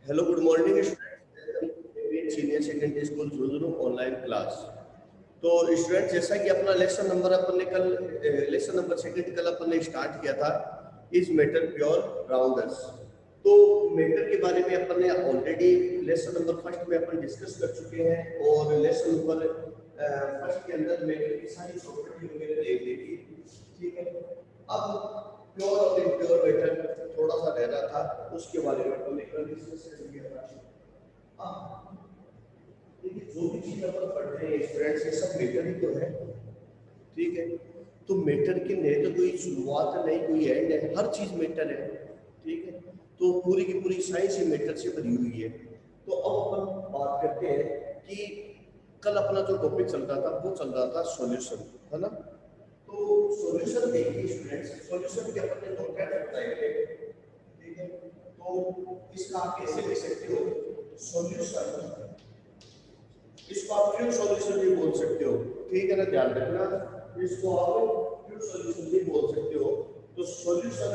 Hello good morning student senior secondary school Jhunjhunu online class. तो student जैसा कि अपना लेसन नंबर अपन ने कल लेसन नंबर सेकंड कल अपन ने स्टार्ट किया था इज मेटर प्योर राउंडर्स। तो मेटर के बारे में अपन ने ऑलरेडी लेसन नंबर फर्स्ट में अपन डिस्कस कर चुके हैं और लेसन नंबर फर्स्ट के अंदर मेटर की सारी प्रॉपर्टी वगैरह देख ली थी। ठीक है, अब प्योर और इम्प्योर मेटर थोड़ा सा रह रहा था, उसके बारे में अपन ने कल डिस्कस कर लिया था। अब देखिए जो भी चीज अपन पढ़ रहे हैं स्टूडेंट्स ये सब मेटर ही तो है। ठीक है, तो मेटर की नहीं तो कोई शुरुआत नहीं कोई एंड है, हर चीज मेटर है। ठीक है, तो पूरी की पूरी साइंस ही मेटर से भरी हुई है। तो अब अपन बात करते हैं कि कल अपना जो टॉपिक चल रहा था वो चल रहा था सॉल्यूशन, है ना। तो सॉल्यूशन देखिए स्टूडेंट्स, सॉल्यूशन के अपन ने दो कैटेगरी बताए थे। ठीक है, तो इसका आप कैसे लिख सकते हो सॉल्यूशन, इसको आप फ्यूल सॉल्यूशन भी बोल सकते हो। ठीक है ना, ध्यान रखना, इसको आप फ्यूल सॉल्यूशन भी बोल सकते हो। तो solution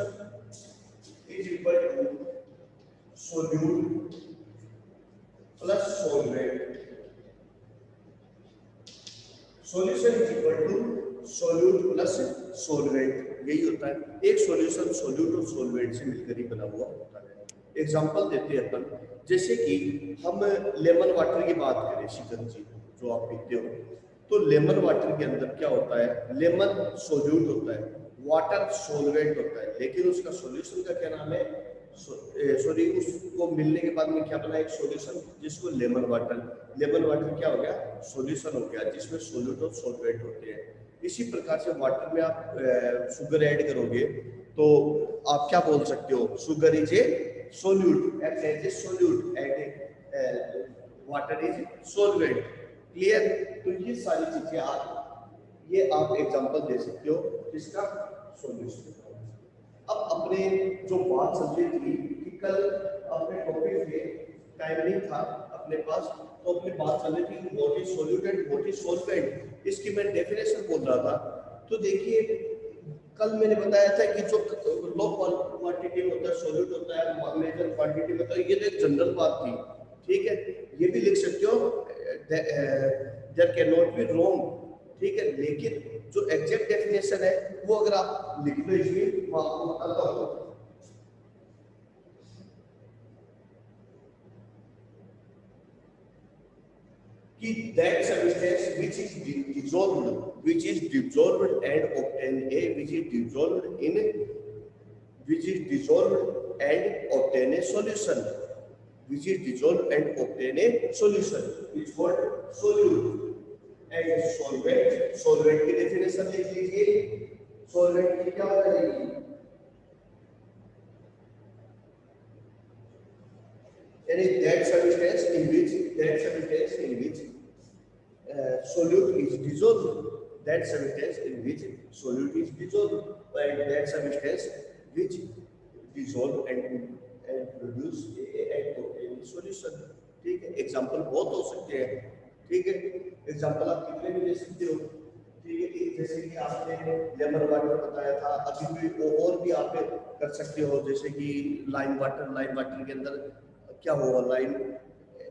is equal to solute plus solvent. Solution is equal to solute plus solvent, यही होता है। एक सॉल्यूशन सोल्यूट और सॉल्वेंट से मिलकर ही बना हुआ होता है। एग्जांपल देते हैं अपन, जैसे कि हम लेमन वाटर की बात करें, शिकंजी जो आप पीते हो, तो लेमन वाटर के अंदर क्या होता है, लेमन सोल्यूट होता है, वाटर सॉल्वेंट होता है, लेकिन उसका सॉल्यूशन का क्या नाम है, सॉरी उसको मिलने के बाद में क्या बना, एक सॉल्यूशन जिसको लेमन वाटर, लेमन वाटर क्या हो गया, सॉल्यूशन हो गया जिसमें सोल्यूट और सॉल्वेंट होते हैं। इसी प्रकार से वाटर में आप शुगर ऐड करोगे तो आप क्या बोल सकते हो, sugar is a solute, act as a solute and water is solvent. Clear, तो ये सारी चीजें आप एग्जांपल दे सकते हो इसका सॉल्यूशन। अब अपने जो बात चल रही थी कि कल अपने टॉपिक में टाइम नहीं था अपने पास, तो अपनी बात चल रही थी what is solute and what is solvent, इसकी मैं डेफिनेशन बोल रहा था। तो देखिए कल मैंने बताया था कि जो लो क्वांटिटी में होता है सॉल्यूट होता है, मेजर क्वांटिटी में होता है, ये तो एक जनरल बात थी। ठीक है, ये भी लिख सकते हो there can not be wrong. ठीक है, लेकिन जो एग्जैक्ट डेफिनेशन है वो अगर आप लिख लो इसमें, वो आपको बताता हूँ कि that substance which is dissolved and obtain a which is dissolved and obtain a solution, which is dissolved and obtain a solution is called solute। And solvent, solvent की डेफिनेशन लिख लीजिए, सॉल्वेंट की क्या हो जाएगी, यानी that substance in which solute is dissolved, that substance in which solute is dissolved, and that substance which dissolve and produce and obtain solution। ठीक है, एग्जांपल बहुत हो सकते हैं। ठीक है, एग्जांपल आप कितने भी दे सकते हो। ठीक है, जैसे कि आपने लेमन वाटर बताया था, अभी भी और भी आप कर सकते हो, जैसे कि लाइम वाटर, लाइम वाटर के अंदर क्या होगा, lime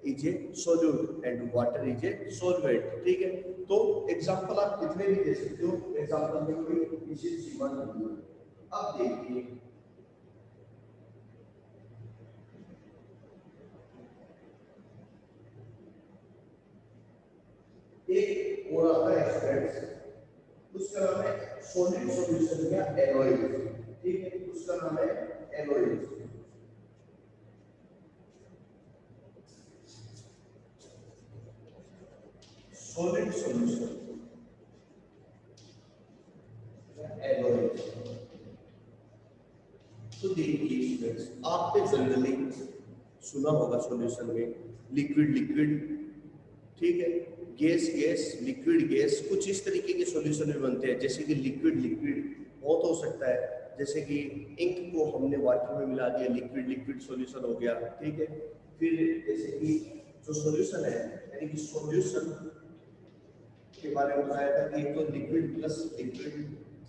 is a solute and water is a solvent. ठीक है, तो एग्जांपल आप कितने भी दे सकते हो, एग्जांपल देखिए इसी सीमा। अब देखिए एक और आता है स्टूडेंट्स, उसका नाम है सॉलिड सॉल्यूशन या एनोइड। ठीक है, उसका नाम है एनोइड, सॉलिड सॉल्यूशन एनोइड। तो देखिए स्टूडेंट्स, आपने जनरली सुना होगा सॉल्यूशन में लिक्विड लिक्विड, ठीक है, गैस गैस, लिक्विड गैस, कुछ इस तरीके के सॉल्यूशन भी बनते हैं। जैसे कि लिक्विड लिक्विड बहुत हो सकता है, जैसे कि इंक को हमने वाटर में मिला दिया, लिक्विड लिक्विड सॉल्यूशन हो गया। ठीक है, फिर जैसे कि जो सॉल्यूशन है, यानी कि सॉल्यूशन के बारे में बताया था कि एक तो लिक्विड प्लस लिक्विड,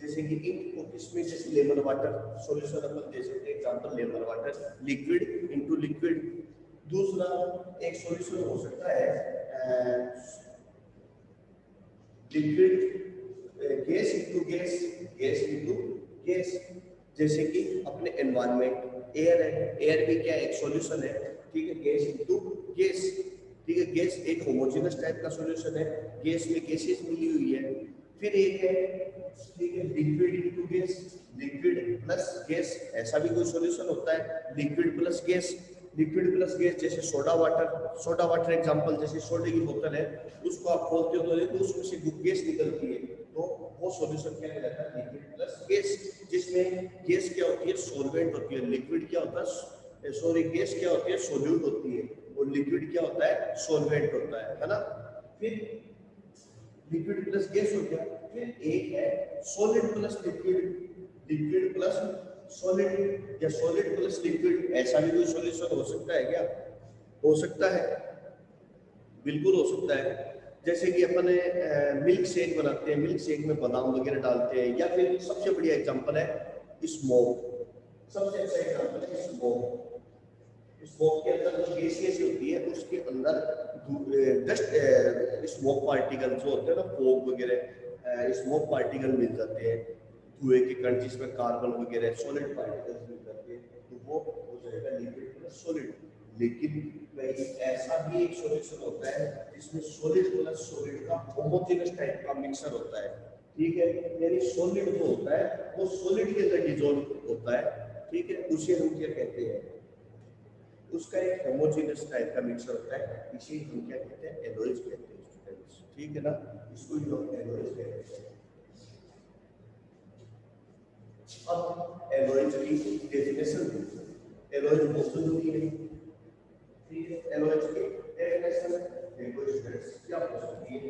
जैसे कि इंक को किसमें, जैसे लेमन वाटर सॉल्यूशन अपन दे सकते हैं, example lemon water liquid into liquid. दूसरा एक सॉल्यूशन हो सकता है liquid gas into gas, gas into gas. जैसे कि अपने एनवायरनमेंट एयर है, एयर भी क्या एक सॉल्यूशन है, ठीक है, गैस इनटू गैस, ठीक है। गैस एक होमोजेनस टाइप का सॉल्यूशन है, गैस में गैसेस मिली हुई है। फिर एक है, ठीक है, liquid into gas, liquid plus gas, ऐसा भी कोई सॉल्यूशन होता है, liquid plus gas. Liquid plus gas जैसे soda water, soda water example, जैसे सोडे की बोतल है, उसको आप खोलते हो तो देखो उसमें से गैस निकलती है, तो वो सॉल्यूशन क्या कहलाता है, लिक्विड प्लस गैस। जिसमें गैस क्या होती है, सॉल्वेंट होती है, लिक्विड क्या होता है, सॉरी, गैस क्या होती है, सोल्यूट होती है, और लिक्विड क्या होता है, सॉल्वेंट होता है ना। फिर लिक्विड प्लस गैस हो गया। फिर एक है solid plus liquid, liquid plus solid या सॉलिड प्लस लिक्विड, ऐसा भी कोई सॉल्यूशन हो सकता है क्या? हो सकता है, बिल्कुल हो सकता है। जैसे कि अपन मिल्क शेक बनाते हैं, मिल्क शेक में बादाम वगैरह डालते हैं, या फिर सबसे बढ़िया एग्जांपल है स्मोक, सबसे अच्छा एग्जांपल है स्मोक। स्मोक के अंदर जो गैसेस होती है उसके अंदर डस्ट स्मोक पार्टिकल जो होते हैं ना, फोग वगैरह स्मोक पार्टिकल मिल जाते हैं, धुएं के कण जिसमें कार्बन वगैरह सॉलिड पार्टिकल्स मिल जाते हैं, तो वो हो जाएगा लिक्विड प्लस सॉलिड। लेकिन भाई ऐसा भी एक सॉल्यूशन होता है जिसमें सॉलिड प्लस सॉलिड का होमोजेनस टाइप का मिक्सर होता है, ठीक है, यानी सॉलिड जो होता है वो सॉलिड के अंदर डिसॉल्व होता है, ठीक है, उसे हम क्या कहते हैं, उसका एक होमोजेनस टाइप का मिक्सर होता है, इसे हम क्या कहते हैं, एनोइज कहते हैं स्टूडेंट्स, ठीक है ना, इसको ही हम एनोइज कहते हैं। अब एनोइज की डेफिनेशन, एनोइज बहुत जरूरी है, ठीक है, एनोइज की डेफिनेशन देखो स्टूडेंट्स क्या हो सकती है।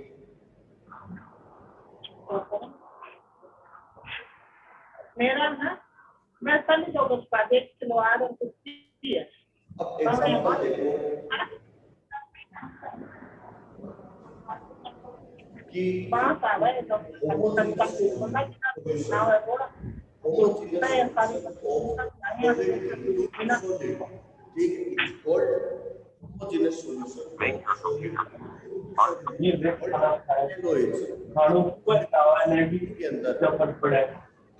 मेरा ना, मैं कल जो उसका 1 किलो आलू कुछ है। अब एग्जांपल देखो कि बात आ रहा है तो होमोजेनस ठीक है, इट्स कॉल्ड होमोजेनस सॉल्यूशन के अंदर,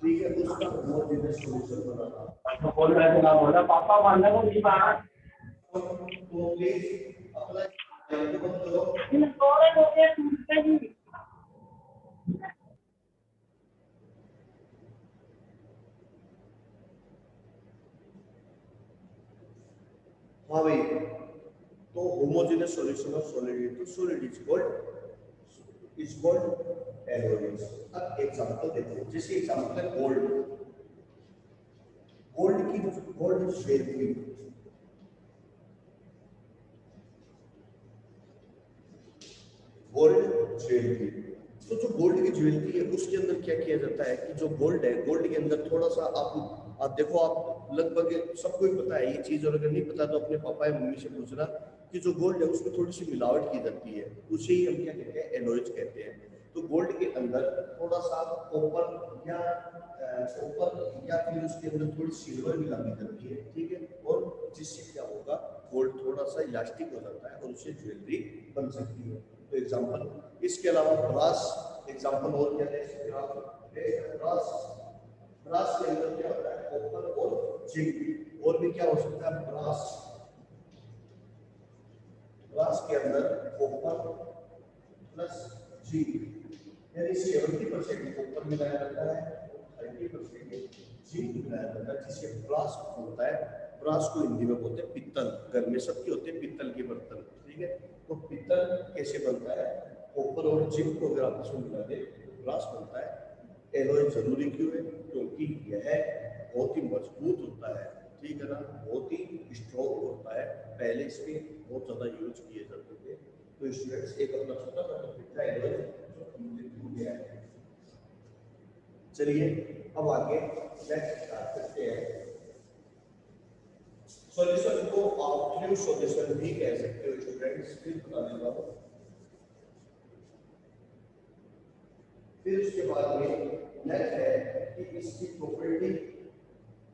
ठीक है, उसका होमोजेनस सॉल्यूशन बनाना। तो बोल रहे थे ना, बोला पापा मानना को नहीं बात, तो प्लीज अपना करो। इन थोड़े लोग टूटते ही। हाँ भाई, तो homogeneous solution of solid to solid is called एनोइड्स। अब एग्जांपल देखो, जैसे एग्जांपल है gold, gold jewellery, gold jewellery, तो जो गोल्ड की ज्वेलरी है उसके अंदर क्या किया जाता है कि जो गोल्ड है, गोल्ड के अंदर थोड़ा सा आप देखो, आप लगभग सबको ही पता है ये चीज, और अगर नहीं पता तो अपने पापा या मम्मी से पूछना कि जो गोल्ड है उसमें थोड़ी सी मिलावट की जाती है, उसे ही हम क्या कहते हैं, एनोइज कहते हैं। तो गोल्ड के अंदर थोड़ा सा कॉपर या फिर उसके अंदर थोड़ी सिल्वर मिला दी जाती है, ठीक है, और जिससे क्या होगा, गोल्ड थोड़ा सा इलास्टिक हो जाता है और उससे ज्वेलरी बन सकती है। तो एग्जांपल, इसके अलावा ब्रास एग्जांपल और क्या है, ब्रास, ब्रास के अंदर क्या होता है, कॉपर और जिंक, और भी क्या हो सकता है, ब्रास, ब्रास के अंदर कॉपर प्लस जिंक, यानी 70% कॉपर मिलाया जाता है, 30% जिंक मिलाया जाता है, जिसे ब्रास होता है। ब्रास को हिंदी में बोलते हैं पित्तल, घर में सबके होते हैं पित्तल के बर्तन, ठीक है। तो पित्तल कैसे बनता है, कॉपर और जिंक को अगर आपस में मिला दे तो ब्रास बनता है। एलॉय जरूरी क्यों है, क्योंकि यह बहुत ही मजबूत होता है, ठीक है ना, बहुत ही स्ट्रॉन्ग होता है, पहले इसके बहुत ज्यादा यूज किए जाते थे। तो स्टूडेंट्स एक अपना छोटा सा टॉपिक था एलॉय जो कंप्लीट हो गया है। चलिए अब आगे नेक्स्ट स्टार्ट करते हैं। सॉल्यूशन को आप फ्लूइड सॉल्यूशन भी कह सकते हो स्टूडेंट्स, फिर बता देता हूं। फिर उसके बाद में नेक्स्ट है कि इसकी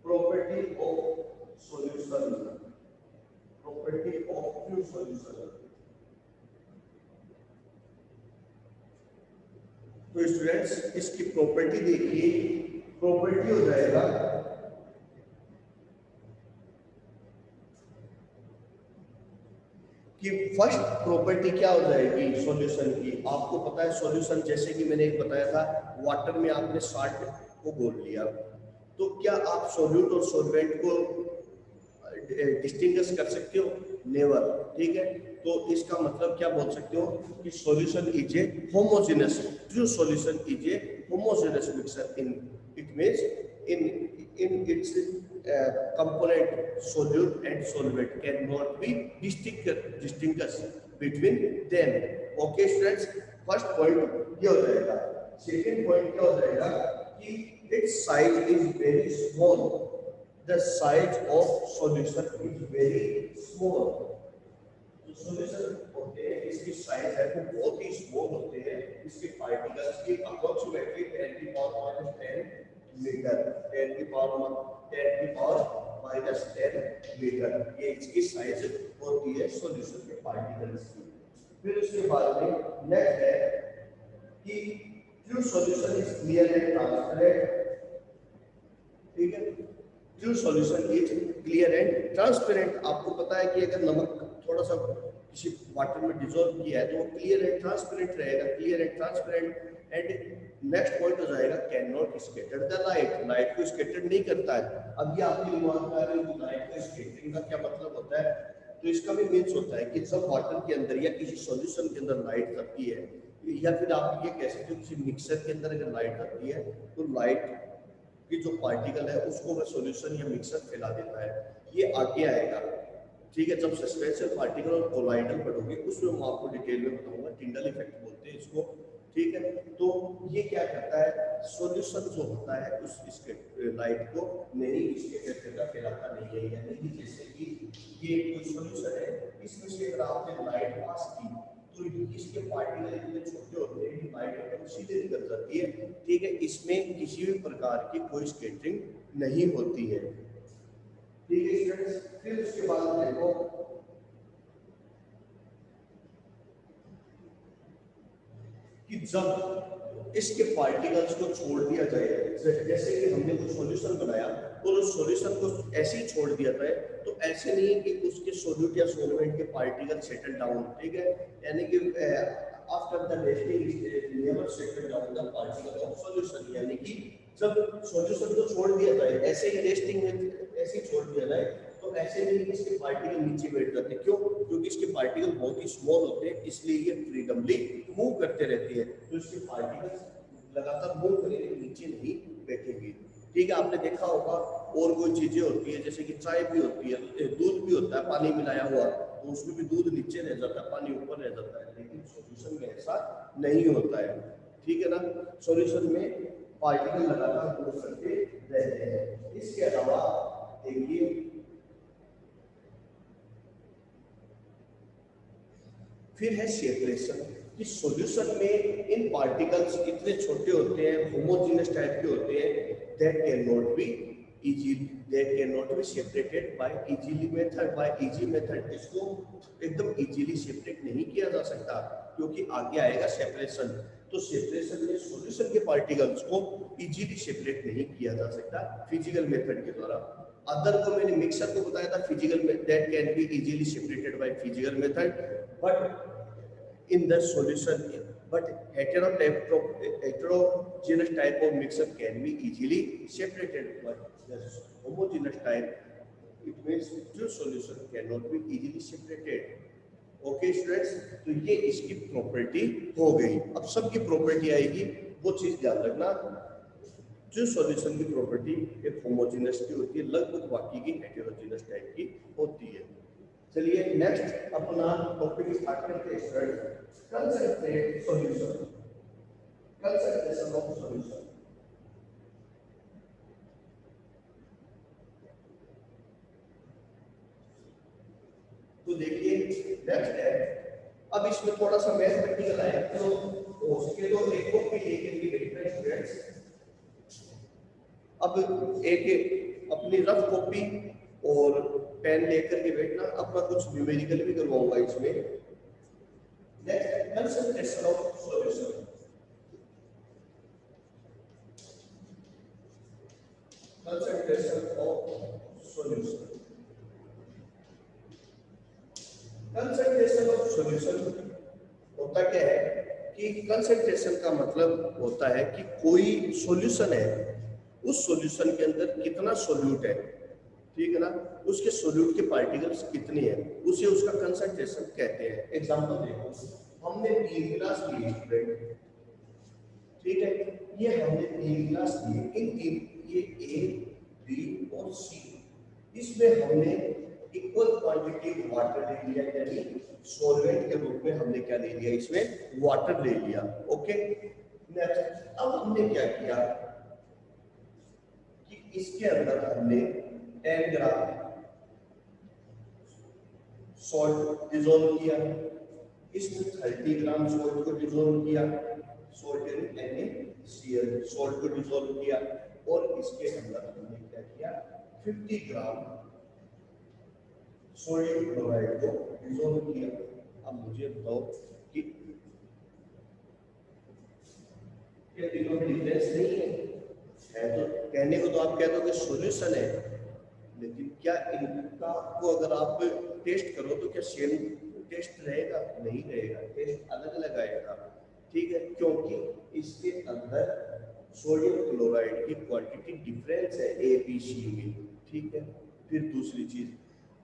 property of solution, property true solution. तो स्टूडेंट्स इसकी प्रॉपर्टी देखिए, प्रॉपर्टी हो जाएगा कि फर्स्ट प्रॉपर्टी क्या हो जाएगी सॉल्यूशन की, आपको पता है सॉल्यूशन जैसे कि मैंने एक बताया था, वाटर में आपने साल्ट को घोल लिया, तो क्या आप सॉल्यूट और सॉल्वेंट को डिस्टिंग्विश कर सकते हो? नेवर। ठीक है, तो इसका मतलब क्या बोल सकते हो कि solution is a homogeneous, true solution is a homogeneous mixture, in it means in its component solute and solvent cannot be distinguished between them. Okay students, first point ये हो जाएगा। second point क्या हो जाएगा कि its size is very small, the size of solution is very small। जो solution होते हैं इसकी साइज है वो बहुत ही स्मॉल होते हैं, इसके पार्टिकल्स की अप्रोक्सीमेटली 10 की पावर -10 मीटर, 10 की पावर -10 मीटर, ये इसकी साइज होती है सॉल्यूशन के पार्टिकल्स की। फिर उसके बाद में नेक्स्ट है कि true solution is clear and transparent. ठीक है, true solution is clear and transparent. आपको पता है कि अगर नमक थोड़ा सा किसी वाटर में डिसॉल्व किया है तो वो क्लियर एंड ट्रांसपेरेंट रहेगा, clear and transparent. And next point हो जाएगा can not scatter the light, light को स्कैटर नहीं करता है। अब ये आपके दिमाग में आ रहा है कि लाइट को स्कैटरिंग का क्या मतलब होता है, तो इसका भी मीन्स होता है कि जब वाटर के अंदर या किसी सॉल्यूशन के अंदर लाइट लगती है, या फिर आप ये कह सकते हो किसी मिक्सर के अंदर अगर लाइट लगती है तो लाइट कि जो पार्टिकल है उसको वह सॉल्यूशन या मिक्सर फैला देता है। ये आगे आएगा। ठीक है, जब सस्पेंशन पार्टिकल और कोलाइडल पढ़ोगे उसमें मैं आपको डिटेल में बताऊंगा, टिंडल इफेक्ट बोलते हैं इसको। ठीक है, तो ये क्या करता है, सॉल्यूशन जो होता है उस इसके लाइट को नहीं इसके क्षेत्र फैलाता नहीं है। यानी कि जैसे कि ये कोई सॉल्यूशन है, इसमें से अगर आपने लाइट पास की तो इसके पार्टिकल इतने छोटे होते हैं कि लाइट सीधे निकल जाती है। ठीक है, इसमें किसी भी प्रकार की कोई स्कैटरिंग नहीं होती है। ठीक है स्टूडेंट्स, फिर उसके बाद देखो कि जब इसके पार्टिकल्स को छोड़ दिया जाए, जैसे कि हमने कोई सॉल्यूशन बनाया और उस सॉल्यूशन को ऐसे ही छोड़ दिया जाए, तो ऐसे नहीं है कि उसके सॉल्यूट या सॉल्वेंट के पार्टिकल सेटल डाउन। ठीक है, यानी कि after the resting never settle down the particle of solution, यानी कि जब सॉल्यूशन को छोड़ दिया जाए ऐसे ही रेस्टिंग में ऐसे ही छोड़ दिया जाए तो ऐसे नहीं इसके पार्टिकल नीचे बैठ जाते। क्यों? क्योंकि इसके पार्टिकल बहुत ही स्मॉल होते हैं, इसलिए ये फ्रीडमली मूव करते रहते हैं, तो इसके पार्टिकल्स लगातार मूव करेंगे, नीचे नहीं बैठेंगे। ठीक है, आपने देखा होगा और कोई चीजें होती है जैसे कि चाय भी होती है, दूध भी होता है पानी मिलाया हुआ, तो उसमें भी दूध नीचे रह जाता है, पानी ऊपर रह जाता है, लेकिन सॉल्यूशन में ऐसा नहीं होता है। ठीक है ना, सॉल्यूशन में पार्टिकल लगातार मूव करते रहते हैं। इसके अलावा देखिए फिर है सेपरेशन, कि सॉल्यूशन में इन पार्टिकल्स इतने छोटे होते हैं, होमोजेनस टाइप के होते हैं, that can not be separated by easily method, by easy method. इसको एकदम इजीली सेपरेट नहीं किया जा सकता, क्योंकि आगे आएगा सेपरेशन। तो सेपरेशन में सॉल्यूशन के पार्टिकल्स को इजीली सेपरेट नहीं किया जा सकता फिजिकल मेथड के द्वारा। अदर को मैंने मिक्सर को बताया था फिजिकल में, that can be easily separated by physical method, but in the solution, but heterogeneous type of mixture can be easily separated, but the homogeneous type, it means two solution cannot be easily separated. Okay students, तो ये इसकी property हो गई। अब सबकी property आएगी, वो चीज ध्यान रखना, जो सॉल्यूशन की प्रॉपर्टी एक होमोजेनस की होती है, लगभग बाकी की हेटेरोजेनस टाइप की होती है। चलिए नेक्स्ट अपना टॉपिक स्टार्ट करते हैं student, concentrate solution, concentration of solution. तो देखिए नेक्स्ट है, अब इसमें थोड़ा सा मैथ प्रैक्टिकल आया, तो उसके तो एक को भी लेके वेरीफाई स्टूडेंट्स। अब एक अपनी रफ कॉपी और पेन लेकर के बैठना, अब मैं कुछ न्यूमेरिकल भी करवाऊंगा इसमें। Next, concentration of solution. Concentration of solution. Concentration of solution होता क्या है कि कंसंट्रेशन का मतलब होता है कि कोई सॉल्यूशन है, उस सॉल्यूशन के अंदर कितना सॉल्यूट है, ठीक है ना, उसके सॉल्यूट के पार्टिकल्स कितने हैं, उसे उसका कंसंट्रेशन कहते हैं। एग्जांपल देखो, हमने 3 गिलास लिए स्टूडेंट, ठीक है, ये हमने 3 गिलास लिए, इन 3 ये ए बी और सी, इसमें हमने इक्वल क्वांटिटी वाटर ले लिया, यानी सॉल्वेंट के रूप में हमने क्या ले लिया, इसमें वाटर ले लिया। ओके, नेक्स्ट, अब हमने क्या किया कि इसके अंदर हमने 10 ग्राम सॉल्ट डिसॉल्व किया, इसमें 30 ग्राम सॉल्ट को डिसॉल्व किया, सॉल्ट NaCl सॉल्ट को डिसॉल्व किया, और इसके अंदर हमने क्या किया, 50 ग्राम सोडियम क्लोराइड को डिसॉल्व किया। अब मुझे बताओ कि क्या तीनों में डिफरेंस नहीं है? तो कहने को तो आप कहते हो कि सॉल्यूशन है, लेकिन क्या इनका को अगर आप टेस्ट करो तो क्या सेम टेस्ट रहेगा? नहीं रहेगा, टेस्ट अलग अलग आएगा, ठीक है, क्योंकि इसके अंदर सोडियम क्लोराइड की क्वांटिटी डिफरेंस है ABC में, ठीक है। फिर दूसरी चीज,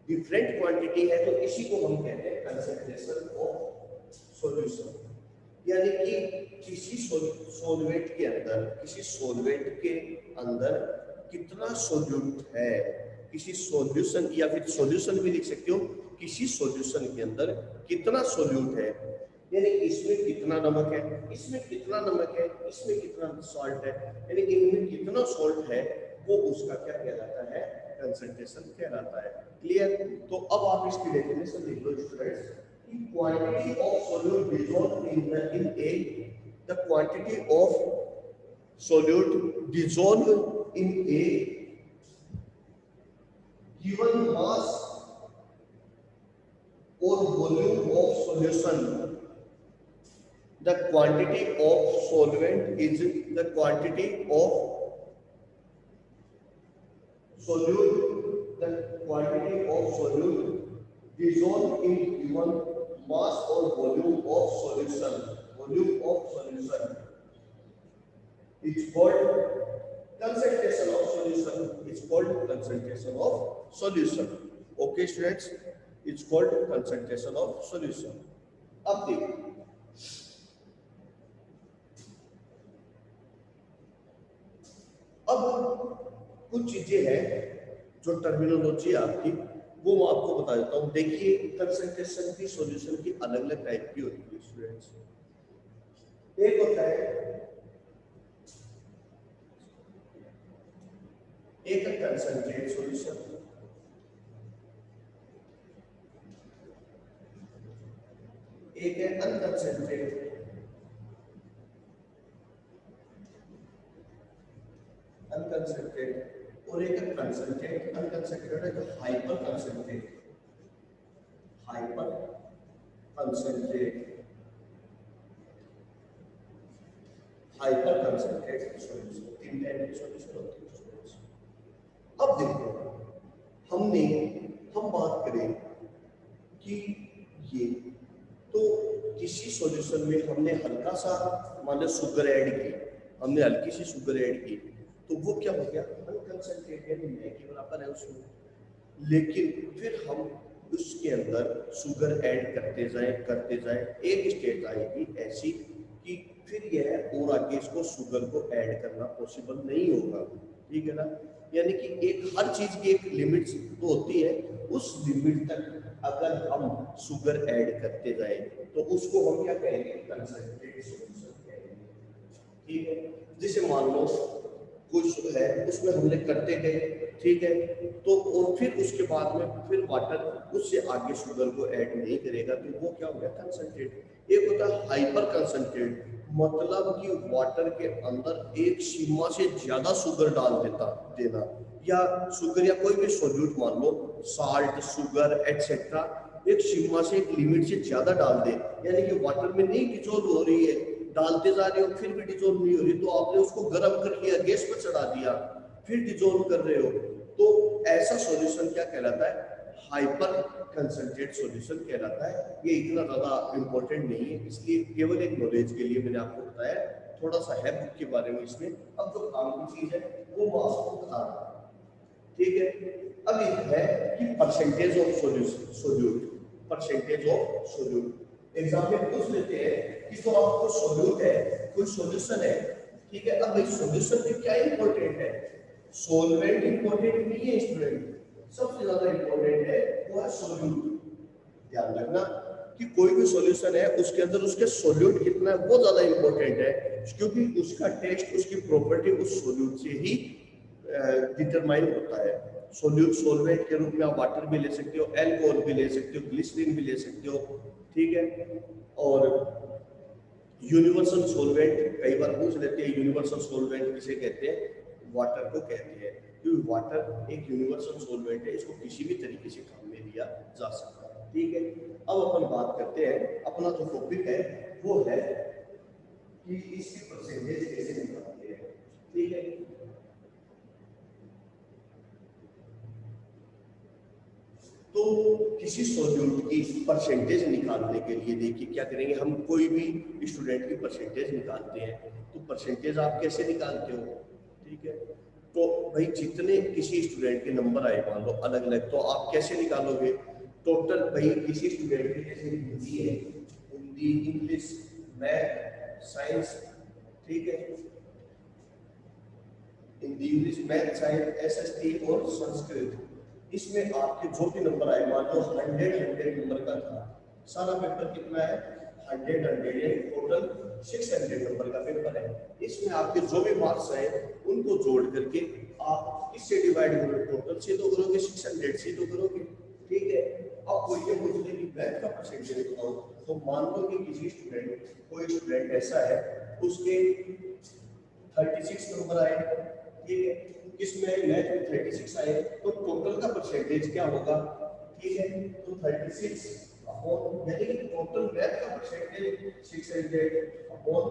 डिफरेंट क्वांटिटी है, तो इसी को हम कहते हैं कंसंट्रेशन ऑफ सॉल्यूशन, यानी कि किसी सॉल्वेंट के अंदर, किसी सॉल्वेंट के अंदर कितना सॉल्यूट है, किसी सॉल्यूशन, या फिर सॉल्यूशन भी लिख सकते हो, किसी सॉल्यूशन के अंदर कितना सॉल्यूट है, यानी इसमें कितना नमक है, इसमें कितना नमक है, इसमें कितना सॉल्ट है, यानी इनमें कितना सॉल्ट है, वो उसका क्या कहलाता है, कंसंट्रेशन कहलाता है। क्लियर? तो अब आप इसकी डेफिनेशन लिख लो स्टूडेंट्स, कि quantity of solute dissolve in A, the quantity of solute dissolve in A given mass or volume of solution, the quantity of solvent is the quantity of solute, the quantity of solute dissolved in given mass or volume of solution, volume of solution, it's called concentration of solution, it's called concentration of solution. Okay students, it's called concentration of solution. अब देखिए, अब कुछ चीजें हैं जो terminology आपकी, वो मैं आपको बता देता हूँ। देखिए, कंसंट्रेशन की सॉल्यूशन की अलग अलग टाइप की होती है स्टूडेंट्स। एक होता है, एक है कंसंट्रेट सॉल्यूशन, एक है अनकंसंट्रेट, अनकंसंट्रेट, और एक है कंसंट्रेट। अनकंसंट्रेट है तो hyper concentrate, hyper concentrate, hyper concentrate solution, तीन टाइप की सॉल्यूशन होती है। अब देखो, हम बात करें कि ये तो किसी सॉल्यूशन में हमने हल्का सा मान लो शुगर ऐड की, हमने हल्की सी शुगर ऐड की, तो वो क्या हो गया, अनकंसंट्रेट, यानी न के बराबर है उसमें। लेकिन फिर हम उसके अंदर शुगर ऐड करते जाएं, एक स्टेज आएगी ऐसी कि फिर यह और आगे इसको शुगर को ऐड करना पॉसिबल नहीं होगा, ठीक है ना। यानी कि एक हर चीज की एक लिमिट तो होती है, उस लिमिट तक अगर हम शुगर ऐड करते जाएं तो उसको हम क्या कहेंगे, कंसंट्रेट सॉल्यूशन कहेंगे, ठीक है। जैसे मान लो कुछ है, उसमें हमने करते गए, ठीक है, तो और फिर उसके बाद में फिर वाटर उससे आगे शुगर को ऐड नहीं करेगा, तो वो क्या हो गया, कंसंट्रेट। एक होता है हाइपर कंसंट्रेट, मतलब कि वाटर के अंदर एक सीमा से ज्यादा शुगर डाल देना, या शुगर या कोई भी सोल्यूट मान लो, साल्ट, शुगर एटसेट्रा, एक सीमा से, एक लिमिट से ज्यादा डाल दे, यानी कि वाटर में नहीं डिजोल्व हो रही है, डालते जा रहे हो फिर भी डिजोल्व नहीं हो रही, तो आपने उसको गर्म कर लिया, गैस पर चढ़ा दिया, फिर डिजोल्व कर रहे हो, तो ऐसा सॉल्यूशन क्या कहलाता है? हाइपर कंसंट्रेट सॉल्यूशन कहलाता है। ये इतना ज्यादा इंपॉर्टेंट नहीं है, इसलिए केवल एक नॉलेज के लिए मैंने आपको बताया, थोड़ा सा है बुक के बारे में इसमें। अब जो काम की चीज है वो मैं आपको बता रहा हूं, ठीक है। अब एक है कि percentage of solute, percentage of solute. Example पूछ लेते हैं कि जो आपको सोल्यूट है, कोई सॉल्यूशन है, ठीक है। अब भाई सॉल्यूशन में क्या इंपॉर्टेंट है? सॉल्वेंट इंपॉर्टेंट नहीं है स्टूडेंट, सबसे ज्यादा इंपॉर्टेंट है वो है सोल्यूट। ध्यान रखना कि कोई भी सॉल्यूशन है उसके अंदर उसके सोल्यूट कितना है वो ज्यादा इंपॉर्टेंट है, क्योंकि उसका टेस्ट, उसकी प्रॉपर्टी उस सोल्यूट से ही डिटरमाइन होता है। सोल्यूट सॉल्वेंट के रूप में आप वाटर भी ले सकते हो, एल्कोहल भी ले सकते हो, ग्लिसरीन भी ले सकते हो, ठीक है। और यूनिवर्सल सॉल्वेंट कई बार पूछ लेते हैं, यूनिवर्सल सॉल्वेंट किसे कहते हैं? वाटर को कहते हैं, क्योंकि वाटर एक यूनिवर्सल सॉल्वेंट है, इसको किसी भी तरीके से काम में लिया जा सकता है, ठीक है। अब अपन बात करते हैं, अपना जो टॉपिक है वो है कि इसकी परसेंटेज कैसे निकालते हैं, ठीक है। तो किसी सॉल्यूट की परसेंटेज निकालने के लिए देखिए क्या करेंगे हम, कोई भी स्टूडेंट की परसेंटेज निकालते हैं, तो परसेंटेज आप कैसे निकालते हो, ठीक है। तो भाई जितने किसी स्टूडेंट के नंबर आए मान लो अलग अलग, तो आप कैसे निकालोगे? टोटल भाई किसी स्टूडेंट के, जैसे हिंदी है, हिंदी, इंग्लिश, मैथ, साइंस, ठीक है, Hindi, English, math, science, SST और संस्कृत, इसमें आपके जो भी नंबर आए, मान लो 100 नंबर का था, सारा पेपर कितना है? 100 टोटल 600 नंबर का पेपर है। इसमें आपके जो भी मार्क्स आए उनको जोड़ करके आप इससे डिवाइड करोगे, टोटल से तो करोगे, 600 से तो करोगे, ठीक है। अब कोई ये पूछ ले कि मैथ का परसेंटेज बताओ, तो मान लो कि किसी स्टूडेंट, कोई स्टूडेंट ऐसा है उसके 36 नंबर आए, ठीक है, इसमें मैथ में 36 आए, तो टोटल का परसेंटेज क्या होगा, ठीक है। तो 36 अपॉन, यानी कि टोटल मैथ का परसेंटेज 600 अपॉन,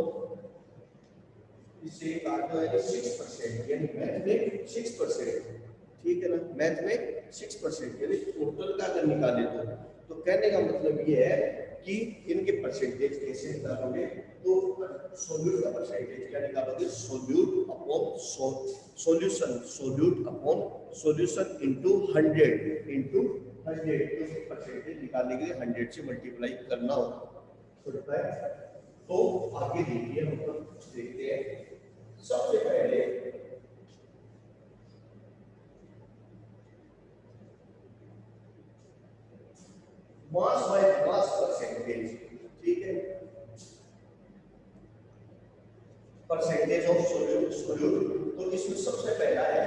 इससे काट दो, यानी 6%, यानी मैथ में 6%, ठीक है ना, मैथ में 6%, यानी टोटल का अगर निकाले तो कहने का मतलब ये है कि इनके परसेंटेज कैसे निकालोगे, तो सोल्यूट का परसेंटेज क्या निकालोगे? Solute upon solution, solute upon solution into 100, तो परसेंटेज निकालने के लिए 100 से मल्टीप्लाई करना होता है। तो आगे देखिए, हम देखते हैं सबसे पहले मास बाय मास परसेंटेज, ठीक है, परसेंटेज ऑफ सोल्यूट। तो इसमें सबसे पहला है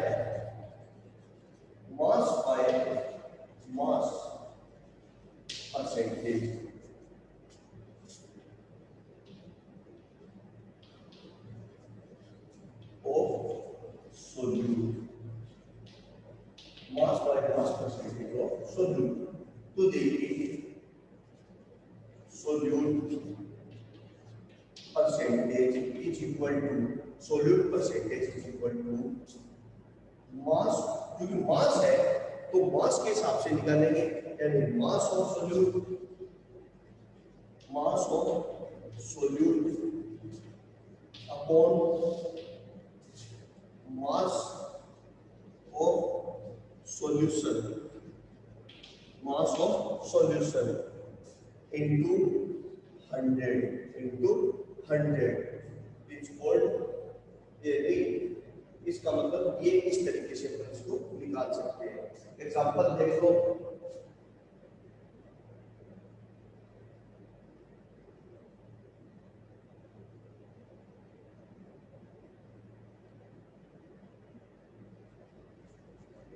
mass by mass percentage, solute, mass by mass percentage of solute. तो देखिए solute percentage is equal to, solute percentage is equal to mass, क्योंकि मास है तो मास के हिसाब से निकालेंगे, यानी mass of solute, mass of solute upon mass of solution, mass of solution into 100 is called, इसका मतलब ये इस तरीके से हम इसको निकाल सकते हैं। एग्जांपल देख लो,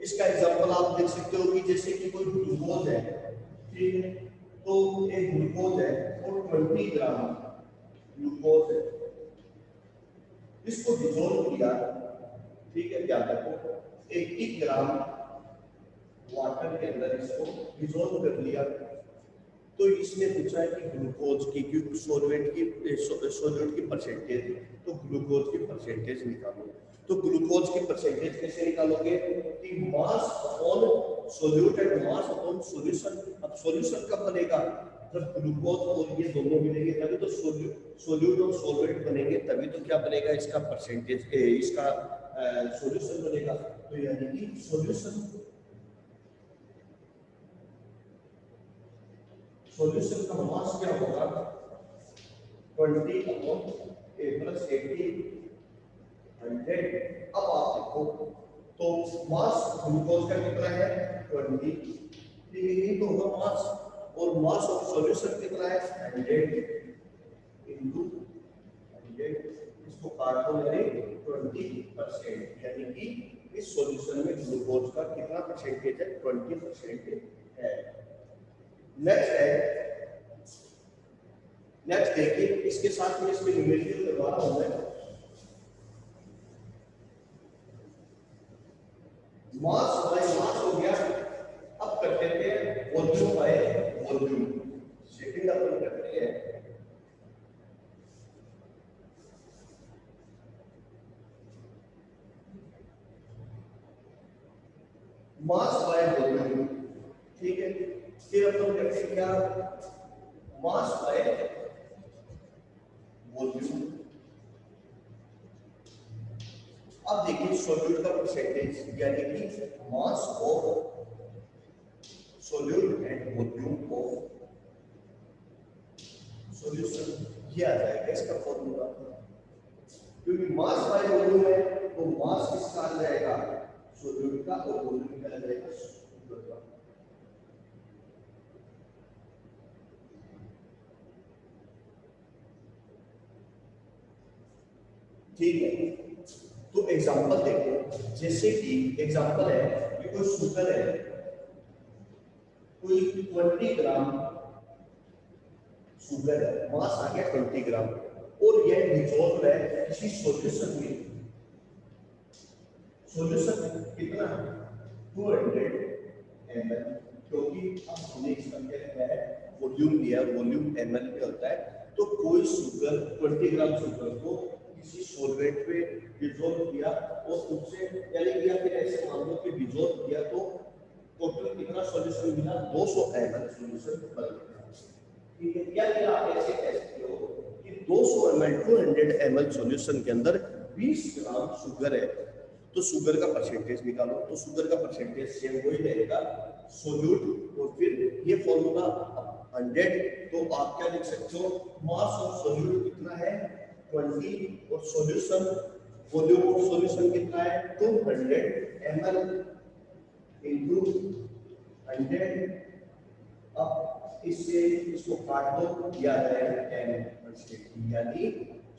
इसका एग्जांपल आप देख सकते हो कि जैसे कि कोई ग्लूकोज है, ठीक है, तो एक ग्लूकोज है वो 20 ग्राम ग्लूकोज है, इसको डिसॉल्व किया, ठीक है, ध्यान रखो 80 ग्राम वाटर के अंदर इसको डिसॉल्व कर लिया। तो इसने पूछा है कि ग्लूकोज की सॉल्वेंट की परसेंटेज, तो ग्लूकोज की परसेंटेज निकालो। तो ग्लूकोज की परसेंटेज कैसे निकालोगे कि mass upon solute and mass upon solution. अब सॉल्यूशन कब बनेगा, जब ग्लूकोज और ये दोनों मिलेंगे तभी तो सॉल्यूट और सॉल्वेंट बनेंगे, तभी तो क्या बनेगा इसका परसेंटेज, इसका सॉल्यूशन बनेगा। तो यानी कि सॉल्यूशन का मास क्या होगा 20 अपॉन a प्लस 80 100। अब आप देखो तो मास ग्लूकोज का कितना है 20, ये तो होगा मास, और मास ऑफ सॉल्यूशन कितना है 100 इनटू 100, इसको काट दो यानी 20%, यानी कि इस सॉल्यूशन में ग्लूकोज का कितना परसेंटेज है 20% है। नेक्स्ट देखिए, इसके साथ में इसमें न्यूमेरिकल करवा रहा हूं मैं। मास बाय मास हो गया, अब करते हैं वॉल्यूम बाय वॉल्यूम। सेकंड अपन करते हैं मास बाय वॉल्यूम, ठीक है। फिर अपन करते हैं क्या मास बाय वॉल्यूम। अब देखिए सॉल्यूट का परसेंटेज यानी कि mass of solute and volume of solution, ये आ जाएगा इसका फॉर्मूला। क्योंकि मास बाय वॉल्यूम है तो मास किसका आ जाएगा सॉल्यूट का, और वॉल्यूम क्या आ जाएगा सॉल्यूट का। ठीक है, तो एग्जांपल देखो, जैसे कि एग्जांपल है कि कोई शुगर है, कोई 20 ग्राम शुगर है, मास आ गया 20 ग्राम, और यह डिसॉल्व है किसी सॉल्यूशन में। सॉल्यूशन कितना 200 ml, क्योंकि अब हमने इसका क्या किया है वॉल्यूम दिया, वॉल्यूम ml में होता है। तो कोई शुगर 20 ग्राम शुगर को किसी सॉल्वेंट में डिसॉल्व किया और उससे यानी कि फिर ऐसे मान लो कि डिसॉल्व किया तो टोटल कितना सॉल्यूशन मिला 200 ml सॉल्यूशन बन गया। ठीक है, या फिर आप ऐसे कह सकते हो कि 200 ml 200 ml सॉल्यूशन के अंदर 20 ग्राम शुगर है, तो शुगर का परसेंटेज निकालो। तो शुगर का परसेंटेज सेम वही रहेगा सॉल्यूट, और फिर ये फॉर्मूला 100, तो आप क्या लिख सकते हो मास ऑफ सॉल्यूट कितना है 20, और सॉल्यूशन वॉल्यूम ऑफ सॉल्यूशन कितना है 200 ml इनटू 100। अब इससे इसको काट दो, यह आ जाएगा 10%, यानी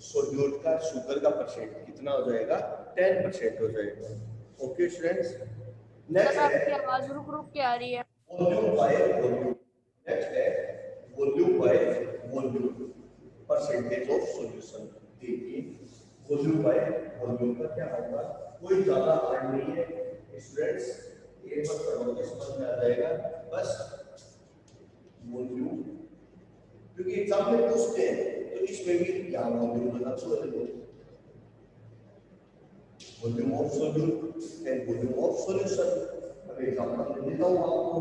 सॉल्यूट का शुगर का परसेंट कितना हो जाएगा 10% हो जाएगा। ओके स्टूडेंट्स, नेक्स्ट है आपकी आवाज रुक रुक के आ रही है। Volume by volume. नेक्स्ट है volume by volume percentage of solution. देखिए वॉल्यूम बाय वॉल्यूम का क्या होगा, कोई ज्यादा हार्ड नहीं है स्टूडेंट्स, ये बस पढ़ोगे समझ में आ जाएगा। बस वॉल्यूम, क्योंकि एग्जाम में पूछते हैं तो इसमें भी क्या वॉल्यूम बना छोड़ेंगे, volume of solute and volume of solution. अब एग्जांपल देता हूं आपको,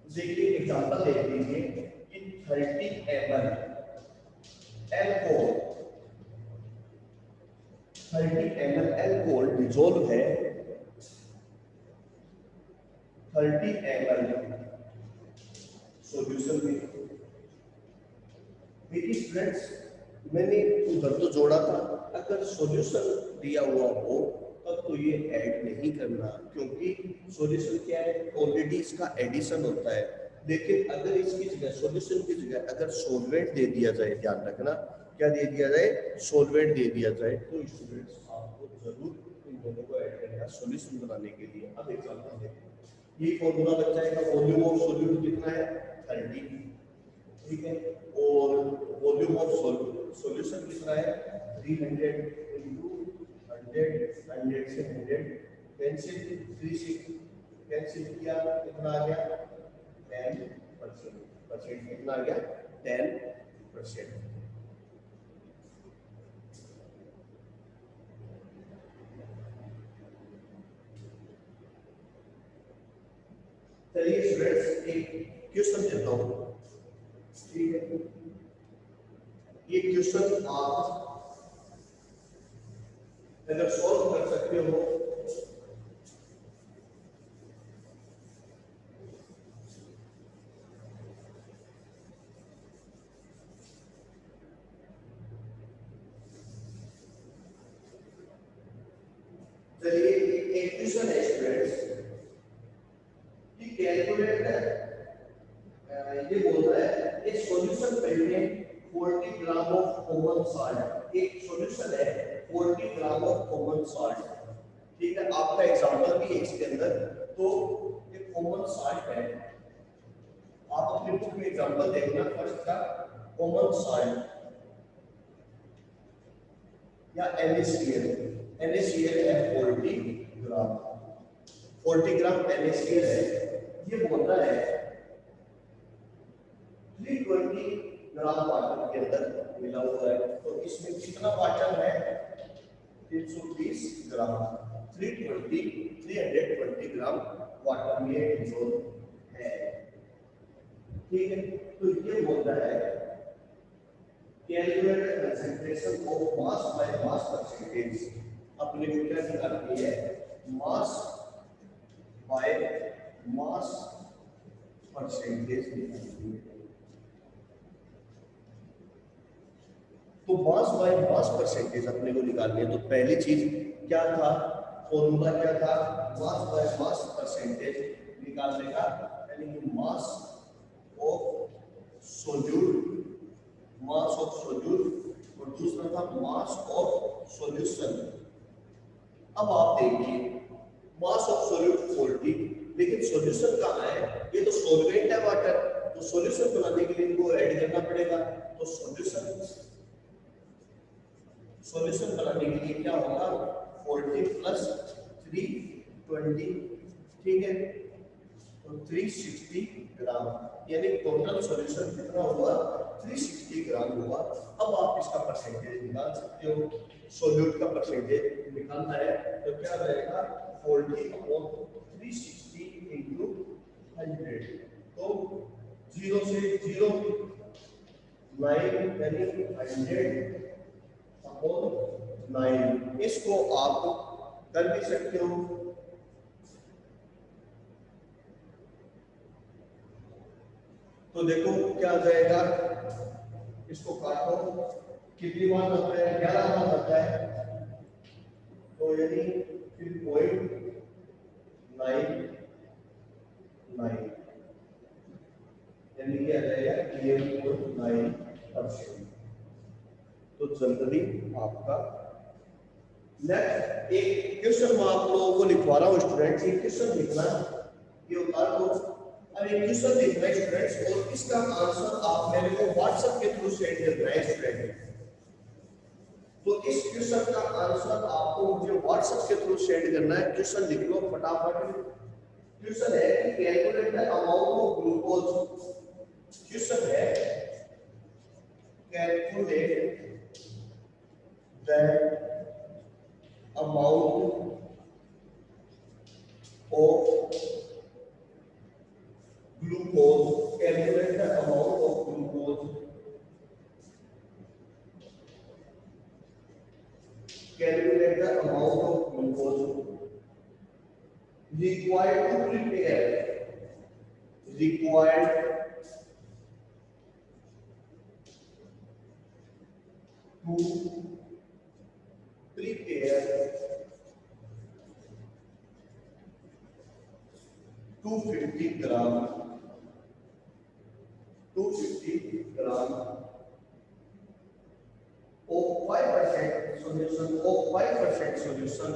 देखिए एग्जांपल देख लीजिए कि 30 ml alcohol, 30 ml alcohol dissolve है 30 ml सॉल्यूशन में। देखिए फ्रेंड्स, मैंने उधर तो जोड़ा था, अगर सॉल्यूशन दिया हुआ हो तब तो ये ऐड नहीं करना, क्योंकि सॉल्यूशन क्या है ऑलरेडी इसका एडिशन होता है। लेकिन अगर इसकी जगह सॉल्यूशन की जगह अगर सॉल्वेंट दे दिया जाए, ध्यान रखना क्या दे दिया जाए सॉल्वेंट दे दिया जाए, तो स्टूडेंट्स आपको जरूर इन दोनों को ऐड करना जाएगा सॉल्यूशन बनाने के लिए। अब एग्जांपल देखो, ये फॉर्मूला बन जाएगा, वॉल्यूम ऑफ सॉल्यूट कितना है 30, ठीक है, और वॉल्यूम ऑफ सॉल्यूशन कितना है 300 into 100, 100 से 100 कैंसिल, 3 से कैंसिल किया, कितना आ गया 10%, परसेंट कितना आ गया 10%। चलिए स्टूडेंट्स एक क्वेश्चन देता हूं, ठीक है, ये क्वेश्चन आप अगर सॉल्व कर सकते हो चलिए एक क्वेश्चन है स्टूडेंट्स कि कैलकुलेट ये बोल रहा है एक solution contain 40 gram of common salt, एक सॉल्यूशन है 40 ग्राम ऑफ कॉमन सॉल्ट, ठीक है, आपका एग्जांपल भी है इसके अंदर। तो एक कॉमन सॉल्ट है, आप अपने बुक में एग्जांपल देखना फर्स्ट का कॉमन सॉल्ट या NaCl, NaCl है 40 ग्राम, 40 ग्राम NaCl है, ये बोल रहा है 320 ग्राम वाटर के अंदर मिला हुआ है। तो इसमें कितना वाटर है 320 ग्राम, 320 ग्राम वाटर में डिसॉल्व है, ठीक है। तो ये बोल रहा है calculate concentration of mass by mass percentage, अपने को क्या निकालनी है मास बाय मास परसेंटेज निकालनी है। तो मास बाय मास परसेंटेज अपने को निकालनी है। तो पहली चीज क्या था, फॉर्मूला क्या था, मास बाय मास परसेंटेज निकालने का, यानी कि mass of solute, mass of solute, और दूसरा था मास ऑफ सॉल्यूशन। अब आप देखिए मास ऑफ सोल्यूट 40, लेकिन सॉल्यूशन कहाँ है, ये तो सॉल्वेंट है वाटर, तो सॉल्यूशन बनाने के लिए इनको ऐड करना पड़ेगा। तो सॉल्यूशन बनाने के लिए क्या होगा 40 प्लस 320, ठीक है, तो 360 ग्राम, यानी टोटल सॉल्यूशन कितना हुआ 360 ग्राम हुआ। अब आप इसका परसेंटेज निकाल सकते हो, सॉल्यूट का परसेंटेज निकालना है तो क्या रहेगा 40 अपॉन 360 इंटू 100, तो 0 से 0 9 यानी 100 अपॉन 9, इसको आप कर भी सकते हो। तो देखो क्या आ जाएगा, इसको काटो, कितनी बार होता है 11 बार होता है, तो यानी फिर 0.99 यानी क्या आ जाएगा 11.9%। तो जनरली आपका नेक्स्ट एक क्वेश्चन मैं आप लोगों को लिखवा रहा हूँ स्टूडेंट्स, एक क्वेश्चन लिखना, ये उतार दो। अब एक क्वेश्चन लिखना है स्टूडेंट्स, और इसका आंसर आप मेरे को व्हाट्सएप के थ्रू सेंड करना है स्टूडेंट। तो इस क्वेश्चन का आंसर आपको मुझे व्हाट्सएप के थ्रू सेंड करना है। क्वेश्चन लिख लो फटाफट। क्वेश्चन है कि calculate the amount of glucose, question है calculate the amount of glucose, calculate the amount of glucose, calculate the amount of glucose required to prepare, required to prepare 250 gram, 250 gram of 5% solution, of 5% solution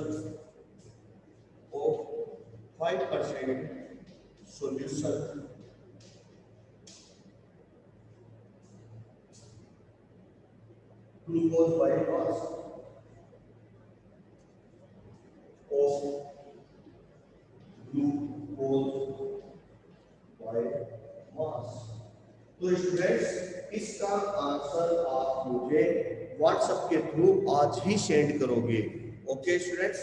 5% solution glucose by mass of glucose by mass। तो students इसका answer आप मुझे WhatsApp के through आज ही send करोगे। Okay students,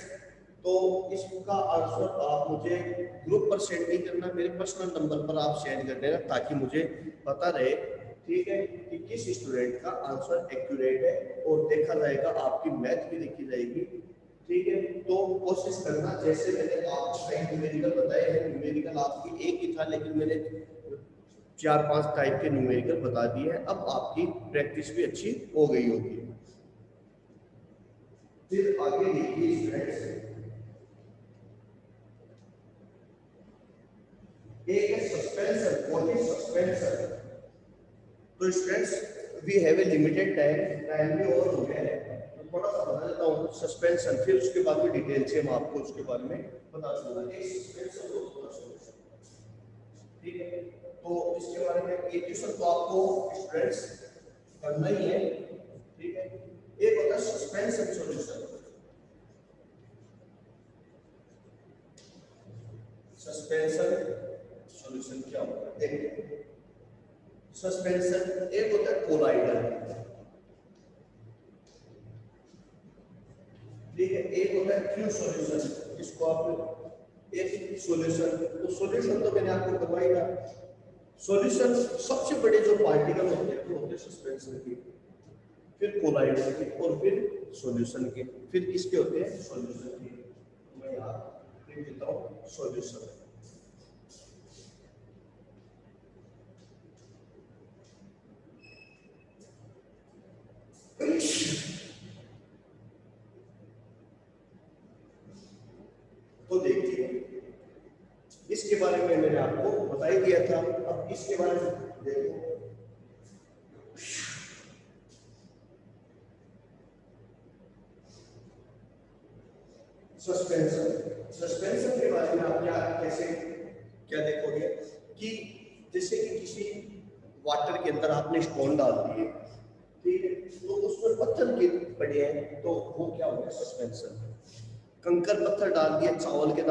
तो इसका answer आप मुझे ग्रुप पर सेंड नहीं करना, मेरे पर्सनल नंबर पर आप सेंड कर देना ताकि मुझे पता रहे, ठीक है, कि किस स्टूडेंट का आंसर एक्यूरेट है और देखा जाएगा, आपकी मैथ भी देखी जाएगी। ठीक है, तो कोशिश करना, जैसे मैंने आपको कई न्यूमेरिकल बताए हैं, न्यूमेरिकल आपकी एक ही था लेकिन मैंने 4-5 टाइप के न्यूमेरिकल बता दिए हैं, अब आपकी प्रैक्टिस भी अच्छी हो गई होगी। फिर आगे देखिए स्टूडेंट्स, एक है सस्पेंशन। What is suspension? तो students we have a limited time भी और हो गया है, तो थोड़ा सा बता देता हूँ सस्पेंशन, फिर उसके बाद में डिटेल से हम आपको उसके बारे में बता दूंगा। एक सस्पेंशन होता है, ठीक है, तो इसके बारे में क्वेश्चन तो आपको स्टूडेंट्स करना ही है, ठीक है। एक होता है सस्पेंशन सॉल्यूशन। सस्पेंशन सॉल्यूशन क्या होता है? देखिए, सस्पेंशन एक होता है कोलाइडर, ठीक है, एक होता है क्यू सॉल्यूशन। इसको आप एक सॉल्यूशन, तो सॉल्यूशन तो मैंने आपको बताया था, सॉल्यूशन सबसे बड़े जो पार्टिकल होते हैं वो होते हैं सस्पेंशन के, फिर कोलाइडर के और फिर सॉल्यूशन के, फिर किसके होते हैं? सॉल्यूशन के। तो मैं यहाँ लिख देता हूँ सॉल्यूशन। तो देखिए, इसके बारे में मैंने आपको बता ही दिया था, अब इसके बारे में देखो। सस्पेंशन के बारे में आप क्या देखोगे कि जैसे कि किसी वाटर के अंदर आपने स्टोन डाल दिए, ठीक है, तो उसमें पत्थर गिर पड़े हैं, तो वो क्या हो गया? सस्पेंशन। कंकर पत्थर डाल दिए चावल के